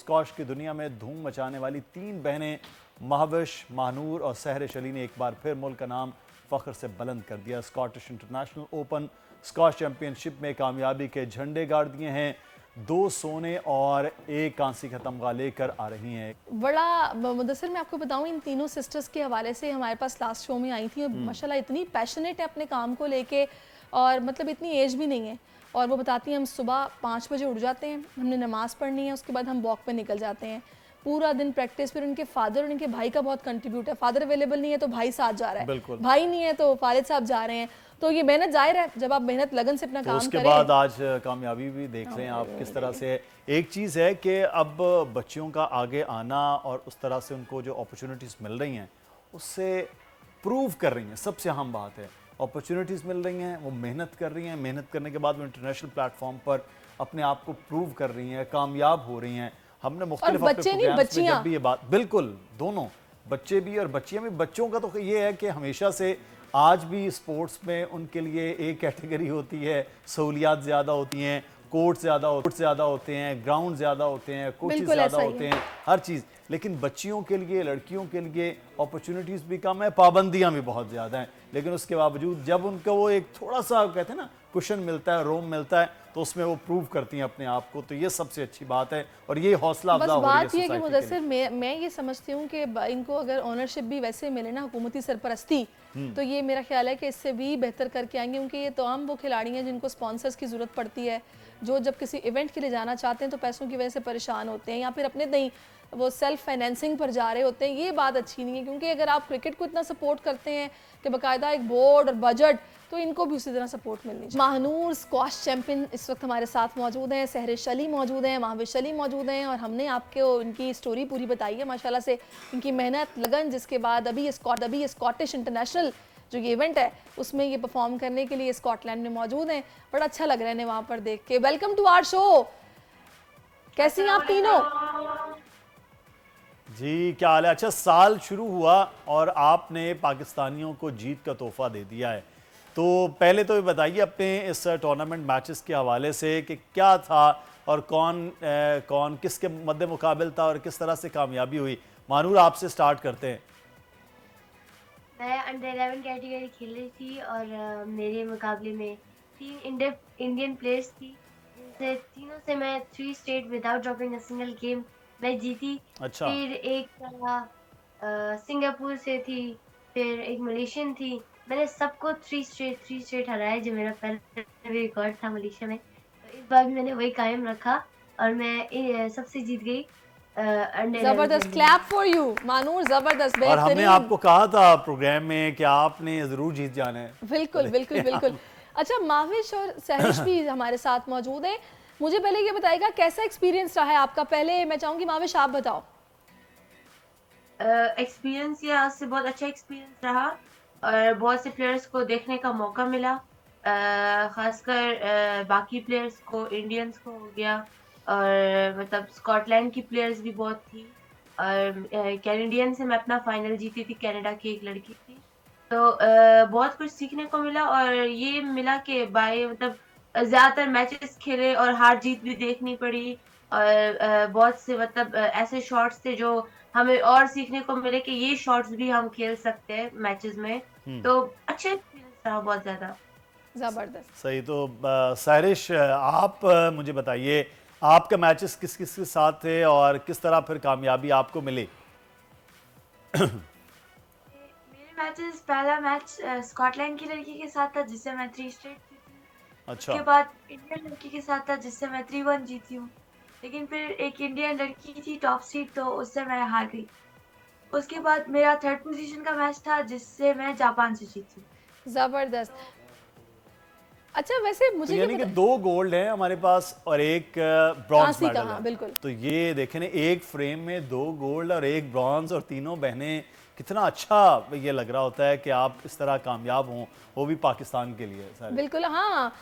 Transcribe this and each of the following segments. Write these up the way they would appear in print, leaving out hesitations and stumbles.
Squash की दुनिया में धूम मचाने वाली तीन बहनें महाविश, महानूर और सहरिश अली ने एक बार फिर मुल्क का नाम फख्र से बुलंद कर दिया। Scottish international open squash championship में कामयाबी के झंडे गाड़ दिए हैं। 2 सोने और 1 कांसी का तमगा लेकर आ रही हैं। बड़ा मुदस्सिर, मैं आपको बताऊं, इन तीनों सिस्टर्स के हवाले से हमारे पास लास्ट शो में आई थी और माशाल्लाह इतनी पैशनेट है अपने काम को लेके, और मतलब इतनी एज भी नहीं है। और वो बताती हैं हम सुबह 5 बजे उठ जाते हैं, हमने नमाज़ पढ़नी है, उसके बाद हम वॉक पे निकल जाते हैं, पूरा दिन प्रैक्टिस। फिर उनके फादर और उनके भाई का बहुत कंट्रीब्यूट है। फादर अवेलेबल नहीं है तो भाई साथ जा रहा है, भाई नहीं है तो फारिद साहब जा रहे हैं। तो ये मेहनत जाहिर है, जब आप मेहनत लगन से अपना तो काम उसके करें। बाद आज कामयाबी भी देख लें आप किस तरह से। एक चीज़ है कि अब बच्चियों का आगे आना और उस तरह से उनको जो अपॉर्चुनिटीज़ मिल रही हैं उससे प्रूव कर रही हैं। सबसे अहम बात है, अपॉर्चुनिटीज़ मिल रही हैं, वो मेहनत कर रही हैं, मेहनत करने के बाद वो इंटरनेशनल प्लेटफॉर्म पर अपने आप को प्रूव कर रही हैं, कामयाब हो रही हैं। हमने मुख्तलिफ अपने प्रोग्राम्स में जब भी ये बात, बिल्कुल दोनों बच्चे भी और बच्चियां भी। बच्चों का तो ये है कि हमेशा से आज भी स्पोर्ट्स में उनके लिए एक कैटेगरी होती है, सहूलियात ज़्यादा होती हैं, कोर्ट ज़्यादा होते हैं, ग्राउंड ज़्यादा होते हैं, कोचेज़ ज़्यादा होते हैं, हर चीज़। लेकिन बच्चियों के लिए, लड़कियों के लिए अपॉर्चुनिटीज़ भी कम है, पाबंदियां भी बहुत ज़्यादा हैं। लेकिन उसके बावजूद जब उनको वो एक थोड़ा सा कहते हैं ना कुशन मिलता है, रोम मिलता है, तो उसमें वो प्रूव करती हैं अपने आप को। तो ये सबसे अच्छी बात है और ये हौसला अफजा हो रही है सोसाइटी के लिए। मुदस्सिर, मैं ये समझती हूँ कि इनको अगर ओनरशिप भी वैसे मिले ना, हुकूमती सरपरस्ती, तो ये मेरा ख्याल है कि इससे भी बेहतर करके आएंगे। क्योंकि ये तमाम वो खिलाड़ी हैं जिनको स्पॉन्सर्स की ज़रूरत पड़ती है, जो जब किसी इवेंट के लिए जाना चाहते हैं तो पैसों की वजह से परेशान होते हैं, या फिर अपने नहीं वो सेल्फ फाइनेंसिंग पर जा रहे होते हैं। ये बात अच्छी नहीं है, क्योंकि अगर आप क्रिकेट को इतना सपोर्ट करते हैं कि बाकायदा एक बोर्ड और बजट, तो इनको भी उसी तरह सपोर्ट मिलनी चाहिए। महानूर स्क्वाश चैंपियन इस वक्त हमारे साथ मौजूद हैं, सहरिश अली मौजूद हैं, महाविश अली मौजूद हैं, और हमने आपको इनकी स्टोरी पूरी बताई है माशाल्लाह से, इनकी मेहनत लगन, जिसके बाद अभी स्कॉटिश इंटरनेशनल जो ये इवेंट है उसमें ये परफॉर्म करने के लिए स्कॉटलैंड में मौजूद हैं। बड़ा अच्छा लग रहा है वहाँ पर देख के। Welcome to our show. कैसी हैं आप तीनों? जी क्या हाल है? अच्छा, साल शुरू हुआ और आपने पाकिस्तानियों को जीत का तोहफा दे दिया है। तो पहले तो ये बताइए अपने इस टूर्नामेंट मैचेस के हवाले से कि क्या था और कौन किसके मद्दे मुकाबिल था और किस तरह से कामयाबी हुई। मानूर, आपसे स्टार्ट करते हैं। मैं अंडर 11 कैटेगरी खेल रही थी और मेरे मुकाबले में 3 इंडियन प्लेयर्स थी, जिनसे तीनों से मैं 3 state without dropping a single game मैं जीती। अच्छा। फिर एक सिंगापुर से थी, फिर एक मलेशियन थी। मैंने सबको 3 स्टेट हराया, जो मेरा पहला रिकॉर्ड था मलेशिया में। तो इस बार भी मैंने वही कायम रखा और मैं सबसे जीत गई। जबरदस्त, क्लैप फॉर यू मानूर, जबरदस्त, और हमने बेहतरीन। आपको कहा था प्रोग्राम में कि आपने जरूर जीत जाना है। बिल्कुल बिल्कुल बिल्कुल। अच्छा, महाविश और सहरिश भी हमारे साथ मौजूद हैं। मुझे पहले ये बताइएगा कैसा एक्सपीरियंस रहा है आपका। पहले मैं चाहूंगी महाविश आप बताओ। एक्सपीरियंस ये आज से बहुत अच्छा एक्सपीरियंस रहा और बहुत से प्लेयर्स को देखने का मौका मिला, खासकर बाकी प्लेयर्स को, इंडियंस को हो गया, और मतलब स्कॉटलैंड की प्लेयर्स भी बहुत थी, और कैनेडियन से मैं अपना फाइनल जीती थी, कनाडा की एक लड़की थी। तो बहुत कुछ सीखने को मिला और ये मिला कि बाय मतलब ज्यादातर मैचेस खेले और हार जीत भी देखनी पड़ी, और बहुत से मतलब ऐसे शॉट्स थे जो हमें और सीखने को मिले कि ये शॉट्स भी हम खेल सकते हैं मैचेस में। तो अच्छा एक्सपीरियंस रहा बहुत ज्यादा। जबरदस्त। सही। तो सहरिश, आप मुझे बताइए आपके मैचेस किस किस के साथ थे और किस तरह फिर कामयाबी आपको मिली? मेरे मैचेस, पहला मैच स्कॉटलैंड की लड़की के साथ था जिससे मैं 3 स्ट्रेट जीती हूँ। अच्छा। उसके बाद इंडियन लड़की के साथ था जिससे मैं 3-1 जीती हूँ। लेकिन फिर एक इंडियन लड़की थी टॉप सीड, तो उससे मैं हार गई। उसके बाद मेरा 3rd पोजीशन का मैच था जिससे मैं जापान से जीती। जबरदस्त। अच्छा, वैसे तो मुझे यानी कि 2 गोल्ड हैं हमारे पास और एक ब्रॉन्ज कांसी का, मेडल हाँ है। बिल्कुल। तो ये देखें ना, एक फ्रेम में 2 गोल्ड और 1 ब्रॉन्ज, और तीनों बहनें। कितना अच्छा ये लग रहा होता है कि आप इस तरह कामयाब हों, वो भी पाकिस्तान के लिए सारे। बिल्कुल। हाँ,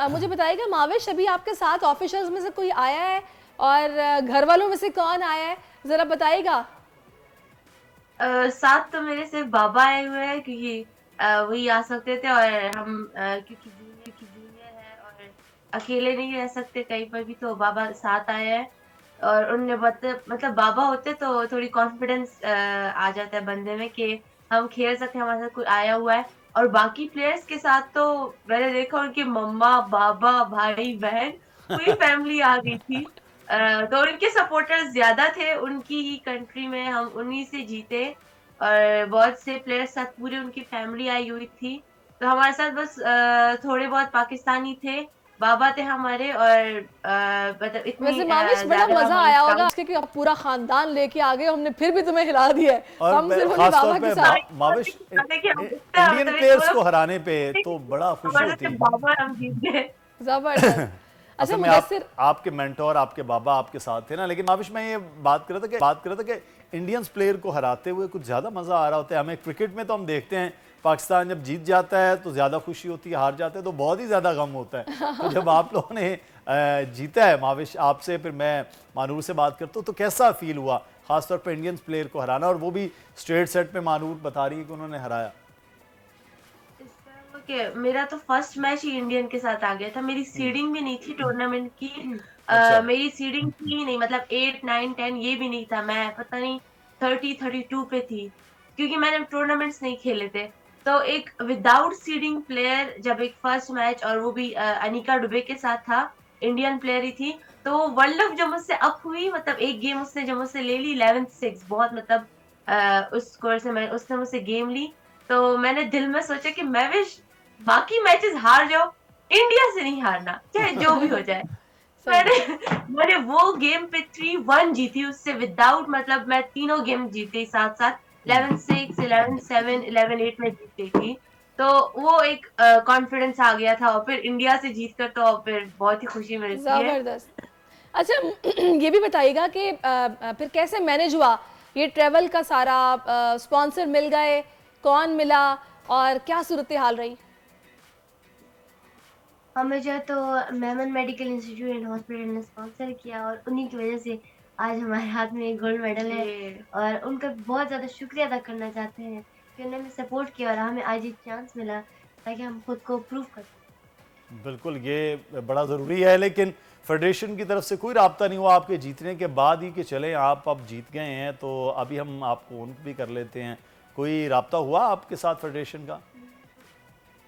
मुझे बताइएगा महाविश, अभी आपके साथ ऑफिशियल्स में से कोई आया है और घर वालों में से कौन आया है, जरा बताइएगा। साथ तो मेरे सिर्फ बाबा आए हुए हैं, क्योंकि वही आ सकते थे, और हम क्योंकि जूनियर है और अकेले नहीं रह सकते कहीं पर भी, तो बाबा साथ आए हैं। और उनने मतलब बाबा होते तो थोड़ी कॉन्फिडेंस आ जाता है बंदे में कि हम खेल सकते हैं, हमारे साथ कोई आया हुआ है। और बाकी प्लेयर्स के साथ तो मैंने देखा उनके मम्मा पापा भाई बहन पूरी फैमिली आ गई थी। तो उनके सपोर्टर्स ज्यादा थे, उनकी ही कंट्री में हम उन्हीं से जीते। और बहुत से प्लेयर्स साथ पूरी उनकी फैमिली आई हुई थी। तो हमारे साथ बस थोड़े बहुत पाकिस्तानी थे, बाबा थे हमारे, और मतलब इतनी वैसे माविश बड़ा ज्यादा मजा हमारी आया होगा क्राउड। उसके कि आप पूरा खानदान लेके आ गए, हमने फिर भी तुम्हें हिला दिया है, और हम सिर्फ उन्हीं खास तौर बाबा के पे साथ। माविश इंडियन मतलब एक प्लेयर्स को मतलब हराने पे तो बड़ा खुशी हमारे होती साथ है। बाबा हम जीत गए। जबरदस्त। अच्छा असल में मुदस्सिर, आपके मेंटोर आपके बाबा आपके साथ थे ना। लेकिन माविश मैं ये बात कर रहा था कि इंडियंस प्लेयर को हराते हुए कुछ ज़्यादा मज़ा आ रहा होता है हमें। क्रिकेट में तो हम देखते हैं पाकिस्तान जब जीत जाता है तो ज़्यादा खुशी होती है, हार जाते हैं तो बहुत ही ज़्यादा गम होता है। तो जब आप लोगों ने जीता है, माविश आपसे फिर मैं मानूर से बात करता हूँ, तो कैसा फील हुआ खासतौर पर इंडियंस प्लेयर को हराना, और वो भी स्ट्रेट सेट पे मानूर बता रही है कि उन्होंने हराया। इस तरह कि मेरा तो फर्स्ट मैच ही इंडियन के साथ आ गया था, मेरी सीडिंग भी नहीं थी टूर्नामेंट की। अच्छा। मेरी सीडिंग थी ही नहीं, मतलब 8 9 10 ये भी नहीं था, मैं पता नहीं 30 32 पे थी, क्योंकि मैंने टूर्नामेंट्स नहीं खेले थे। तो एक विदाउट सीडिंग प्लेयर जब एक फर्स्ट मैच, और वो भी अनिका डुबे के साथ था, इंडियन प्लेयर ही थी। तो वो वर्ल्ड कप जो मुझसे अप हुई, मतलब एक गेम उसने जो मुझसे ले ली 11-6, बहुत मतलब उस स्कोर से मैं उसने मुझसे गेम ली। तो मैंने दिल में सोचा कि मैं भी बाकी मैचेस हार जाओ, इंडिया से नहीं हारना, चाहे जो भी हो जाए। सही मैंने बात। मैंने वो गेम पे 3-1 जीती उससे विदाउट, मतलब मैं तीनों गेम जीत गई साथ साथ, 11-6 11-7 11-8 में जीत गई थी। तो वो एक कॉन्फिडेंस आ गया था, और फिर इंडिया से जीत कर तो फिर बहुत ही खुशी मिलती है। जबरदस्त। अच्छा ये भी बताइएगा कि फिर कैसे मैनेज हुआ ये ट्रैवल का सारा, स्पॉन्सर मिल गए, कौन मिला, और क्या सूरत हाल रही? हमें जो है तो Memon medical institute and hospital ने स्पॉन्सर किया, और उन्हीं की वजह से आज हमारे हाथ में एक गोल्ड मेडल है। ये और उनका बहुत ज़्यादा शुक्रिया अदा करना चाहते हैं कि उन्होंने हमें सपोर्ट किया और हमें आज एक चांस मिला ताकि हम खुद को प्रूव कर सकें। बिल्कुल, ये बड़ा ज़रूरी है। लेकिन फेडरेशन की तरफ से कोई राब्ता नहीं हुआ आपके जीतने के बाद ही कि चलें आप अब जीत गए हैं तो अभी हम आपको ऑन भी कर लेते हैं? कोई राब्ता हुआ आपके साथ फेडरेशन का?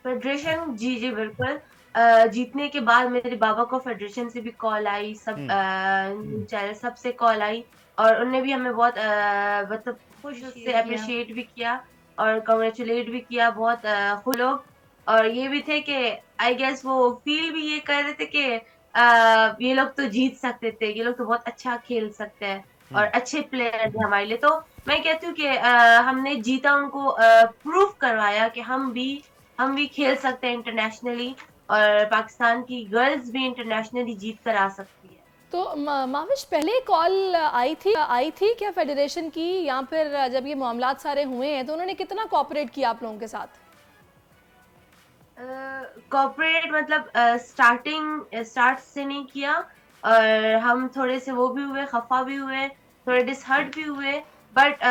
फेडरेशन, जी जी बिल्कुल। जीतने के बाद मेरे बाबा को फेडरेशन से भी कॉल आई, सब हम्म। न्यूज़ चैनल सबसे कॉल आई, और उनने भी हमें बहुत मतलब खुश उससे अप्रिशिएट किया। अप्रिशिएट भी किया और कॉन्ग्रेचुलेट भी किया, बहुत खुश लोग। और ये भी थे कि आई गेस वो फील भी ये कर रहे थे कि ये लोग तो जीत सकते थे, ये लोग तो बहुत अच्छा खेल सकते हैं और अच्छे प्लेयर थे हमारे लिए। तो मैं कहती हूँ कि हमने जीता, उनको प्रूव करवाया कि हम भी खेल सकते हैं इंटरनेशनली, और पाकिस्तान की गर्ल्स भी इंटरनेशनली जीत कर आ सकती है। तो माविश पहले कॉल आई थी क्या फेडरेशन की, या फिर जब ये मामलात सारे हुए हैं तो उन्होंने कितना कोऑपरेट किया आप लोगों के साथ? कॉर्पोरेट मतलब स्टार्ट से नहीं किया, और हम थोड़े से वो भी हुए, खफा भी हुए, थोड़े डिसहर्ट भी हुए। बट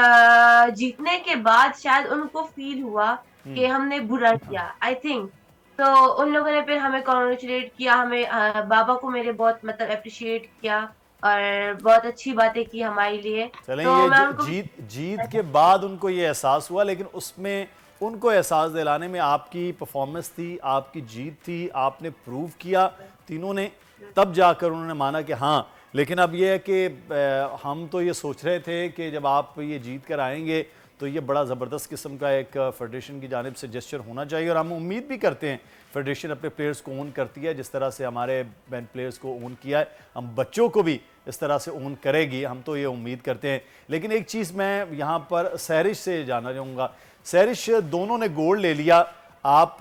जीतने के बाद शायद उनको फील हुआ कि हमने बुरा किया, आई थिंक। तो उन लोगों ने फिर हमें कॉन्ग्रेचुलेट किया, हमें बाबा को मेरे बहुत मतलब अप्रिशिएट किया, और बहुत अच्छी बातें की हमारे लिए। चलें, तो ये मैं उनको जीत जीत के बाद उनको ये एहसास हुआ, लेकिन उसमें उनको एहसास दिलाने में आपकी परफॉर्मेंस थी, आपकी जीत थी, आपने प्रूव किया तीनों ने, तब जाकर उन्होंने माना कि हाँ। लेकिन अब ये है कि हम तो ये सोच रहे थे कि जब आप ये जीत कर आएंगे तो ये बड़ा ज़बरदस्त किस्म का एक फेडरेशन की जानिब से जेस्चर होना चाहिए, और हम उम्मीद भी करते हैं फेडरेशन अपने प्लेयर्स को ओन करती है जिस तरह से हमारे बैन प्लेयर्स को ओन किया है, हम बच्चों को भी इस तरह से ओन करेगी, हम तो ये उम्मीद करते हैं। लेकिन एक चीज़ मैं यहाँ पर सहरिश से जानना चाहूँगा। सहरिश, दोनों ने गोल्ड ले लिया, आप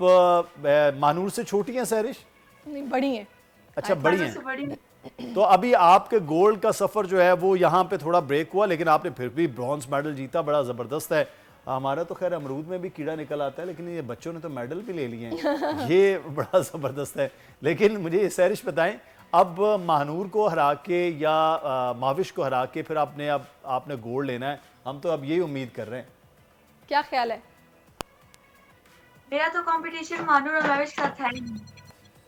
मानूर से छोटी हैं सहरिश? नहीं, बड़ी हैं। अच्छा, बड़ी मानो हैं। से बड़ी। तो अभी आपके गोल्ड का सफ़र जो है वो यहाँ पे थोड़ा ब्रेक हुआ, लेकिन आपने फिर भी ब्रॉन्ज मेडल जीता, बड़ा ज़बरदस्त है। हमारा तो खैर अमरूद में भी कीड़ा निकल आता है, लेकिन ये बच्चों ने तो मेडल भी ले लिए हैं, ये बड़ा ज़बरदस्त है। लेकिन मुझे ये सहरिश बताएं, अब महानूर को हरा के या माविश को हरा के फिर आपने गोल्ड लेना है, हम तो अब यही उम्मीद कर रहे हैं। क्या ख्याल है? मेरा तो कंपटीशन मानूर और माविश के साथ है ही नहीं।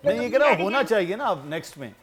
नहीं, ये कह रहा होना चाहिए ना अब नेक्स्ट में।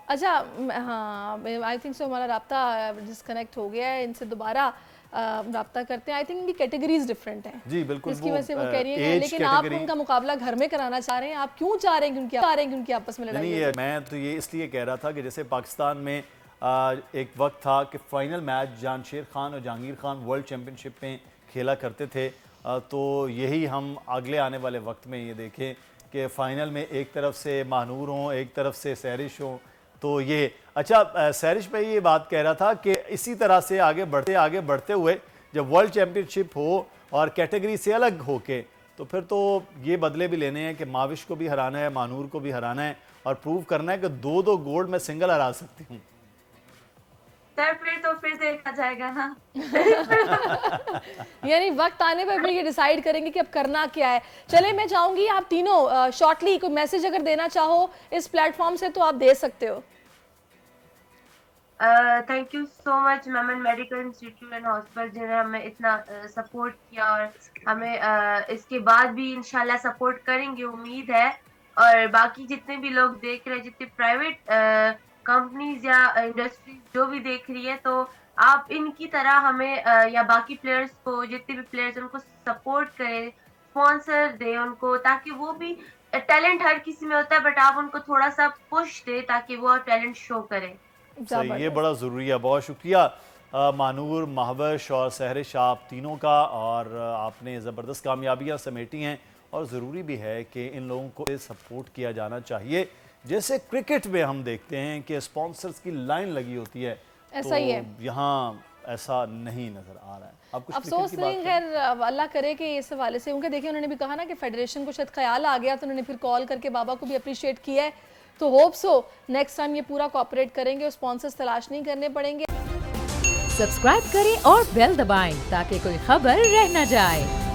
अच्छा हाँ, आई थिंक सो हमारा राब्ता डिस्कनेक्ट हो गया है, इनसे दोबारा राब्ता करते हैं। आई थिंक इनकी कैटेगरीज डिफरेंट हैं जी बिल्कुल, जिसकी वजह से वो कह रही है, एज लेकिन आप कैटेगरी उनका मुकाबला घर में कराना चाह रहे हैं। आप क्यों चाह रहे हैं कि उनकी आपस में लड़ाई नहीं, हो? ये मैं तो ये इसलिए कह रहा था कि जैसे पाकिस्तान में एक वक्त था कि फाइनल मैच जानशेर खान और जहांगीर खान वर्ल्ड चैम्पियनशिप में खेला करते थे, तो यही हम अगले आने वाले वक्त में ये देखें कि फ़ाइनल में एक तरफ से महानूर हों, एक तरफ से सैरिश हों। तो ये अच्छा, सैरिश भाई ये बात कह रहा था कि इसी तरह से आगे बढ़ते हुए जब वर्ल्ड चैम्पियनशिप हो और कैटेगरी से अलग होके, तो फिर तो ये बदले भी लेने हैं कि माविश को भी हराना है, मानूर को भी हराना है और प्रूव करना है कि 2-2 गोल्ड मैं सिंगल हरा सकती हूँ। सर फिर देखा जाएगा ना। यानी वक्त आने पर भी ये डिसाइड करेंगे कि अब करना क्या है। चले, मैं चाहूंगी आप तीनों शॉर्टली कोई मैसेज अगर देना चाहो इस प्लेटफॉर्म से तो आप दे सकते हो। Thank you so much Memon medical institute and hospital, जिन्होंने हमें इतना सपोर्ट किया और हमें इसके बाद भी इंशाल्लाह सपोर्ट करेंगे, उम्मीद है। और बाकी जितने भी लोग देख रहे हैं, जितने प्राइवेट कंपनीज या इंडस्ट्रीज जो भी देख रही है, तो आप इनकी तरह हमें या बाकी प्लेयर्स को, जितने भी प्लेयर्स उनको सपोर्ट करें, स्पॉन्सर दे उनको, ताकि वो भी, टैलेंट हर किसी में होता है बट आप उनको थोड़ा सा पुश दे ताकि वो टैलेंट शो करें। सही, ये बड़ा ज़रूरी है। बहुत शुक्रिया मानूर, महवश और सहरिश, आप तीनों का। और आपने ज़बरदस्त कामयाबियाँ समेटी हैं और ज़रूरी भी है कि इन लोगों को सपोर्ट किया जाना चाहिए। जैसे क्रिकेट में हम देखते हैं कि स्पॉन्सर्स की लाइन लगी होती है, ऐसा ही है, यहाँ ऐसा नहीं नज़र आ रहा है। आप कुछ अफसोस नहीं, खैर अल्लाह करे कि इस हवाले से, उनके देखिए उन्होंने भी कहा ना कि फेडरेशन को शायद ख्याल आ गया, तो उन्होंने फिर कॉल करके बाबा को भी अप्रिशिएट किया है। तो होप सो नेक्स्ट टाइम ये पूरा कोऑपरेट करेंगे और स्पॉन्सर्स तलाश नहीं करने पड़ेंगे। सब्सक्राइब करें और बेल दबाएं ताकि कोई खबर रह न जाए।